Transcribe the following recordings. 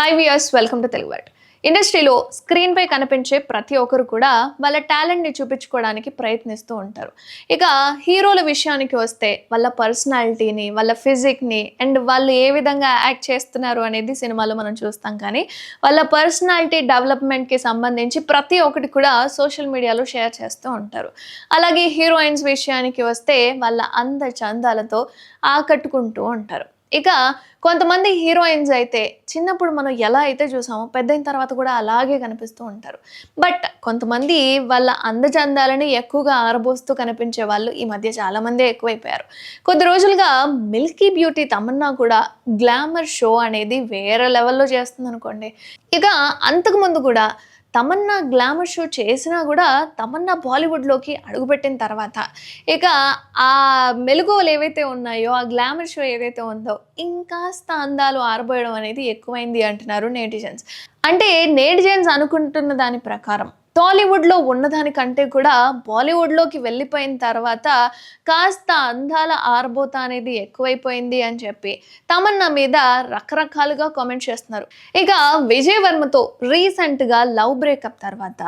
Hi viewers, welcome to Telugu word. ఇండస్ట్రీలో screen పై కనిపించే ప్రతి ఒక్కరు కూడా వాళ్ళ టాలెంట్ని చూపించుకోవడానికి ప్రయత్నిస్తూ ఉంటారు. ఇక హీరోల విషయానికి వస్తే వాళ్ళ పర్సనాలిటీని, వాళ్ళ ఫిజిక్ని అండ్ వాళ్ళు ఏ విధంగా యాక్ట్ చేస్తున్నారు అనేది సినిమాలో మనం చూస్తాం. కానీ వాళ్ళ పర్సనాలిటీ డెవలప్మెంట్కి సంబంధించి ప్రతి ఒక్కటి కూడా సోషల్ మీడియాలో షేర్ చేస్తూ ఉంటారు. అలాగే హీరోయిన్స్ విషయానికి వస్తే వాళ్ళ అంద చందాలతో ఆకట్టుకుంటూ ఉంటారు. ఇక కొంతమంది హీరోయిన్స్ అయితే చిన్నప్పుడు మనం ఎలా అయితే చూసామో పెద్దయిన తర్వాత కూడా అలాగే కనిపిస్తూ ఉంటారు. బట్ కొంతమంది వాళ్ళ అందచందాలని ఎక్కువగా ఆరబోస్తూ కనిపించే వాళ్ళు ఈ మధ్య చాలామందే ఎక్కువైపోయారు. కొద్ది రోజులుగా మిల్కీ బ్యూటీ తమన్నా కూడా గ్లామర్ షో అనేది వేరే లెవెల్లో చేస్తుందనుకోండి. ఇక అంతకుముందు కూడా తమన్నా గ్లామర్ షో చేసినా కూడా తమన్నా బాలీవుడ్లోకి అడుగుపెట్టిన తర్వాత ఇక ఆ మెలకువలు ఏవైతే ఉన్నాయో, ఆ గ్లామర్ షో ఏదైతే ఉందో ఇంకాస్త అందాలు ఆరబోయడం అనేది ఎక్కువైంది అంటున్నారు నేటిజన్స్. అంటే నేటిజన్స్ అనుకుంటున్న దాని ప్రకారం టాలీవుడ్లో ఉన్నదానికంటే కూడా బాలీవుడ్లోకి వెళ్ళిపోయిన తర్వాత కాస్త అందాల ఆరబోత అనేది ఎక్కువైపోయింది అని చెప్పి తమన్నా మీద రకరకాలుగా కామెంట్ చేస్తున్నారు. ఇక విజయ్ వర్మతో రీసెంట్గా లవ్ బ్రేకప్ తర్వాత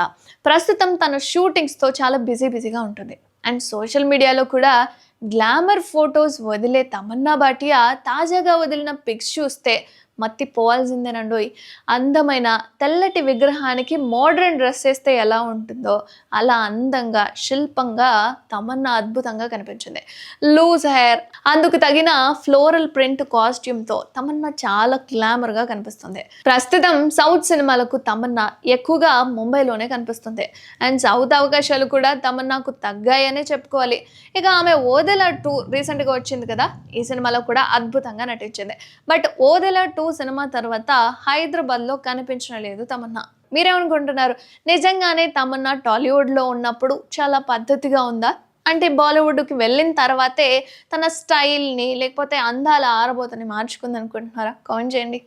ప్రస్తుతం తన షూటింగ్స్తో చాలా బిజీగా ఉంటుంది. అండ్ సోషల్ మీడియాలో కూడా గ్లామర్ ఫొటోస్ వదిలే తమన్నా భాటియా తాజాగా వదిలిన పిక్స్ చూస్తే మత్తి పోవాల్సిందేనండోయ్. అందమైన తెల్లటి విగ్రహానికి మోడ్రన్ డ్రెస్ వేస్తే ఎలా ఉంటుందో అలా అందంగా శిల్పంగా తమన్నా అద్భుతంగా కనిపించింది. లూజ్ హెయిర్, అందుకు తగిన ఫ్లోరల్ ప్రింట్ కాస్ట్యూమ్తో తమన్నా చాలా గ్లామర్గా కనిపిస్తుంది. ప్రస్తుతం సౌత్ సినిమాలకు తమన్నా ఎక్కువగా ముంబైలోనే కనిపిస్తుంది. అండ్ సౌత్ అవకాశాలు కూడా తమన్నాకు తగ్గాయనే చెప్పుకోవాలి. ఇక ఆమె ఓదెలా 2 రీసెంట్గా వచ్చింది కదా, ఈ సినిమాలో కూడా అద్భుతంగా నటించింది. బట్ ఓదెలా 2 సినిమా తర్వాత హైదరాబాద్లో కనిపించడం లేదు తమన్నా. మీరేమనుకుంటున్నారు? నిజంగానే తమన్నా టాలీవుడ్లో ఉన్నప్పుడు చాలా పద్ధతిగా ఉందా? అంటే బాలీవుడ్కి వెళ్ళిన తర్వాతే తన స్టైల్ని లేకపోతే అందాల ఆరబోతని మార్చుకుంది అనుకుంటున్నారా? కామెంట్ చేయండి.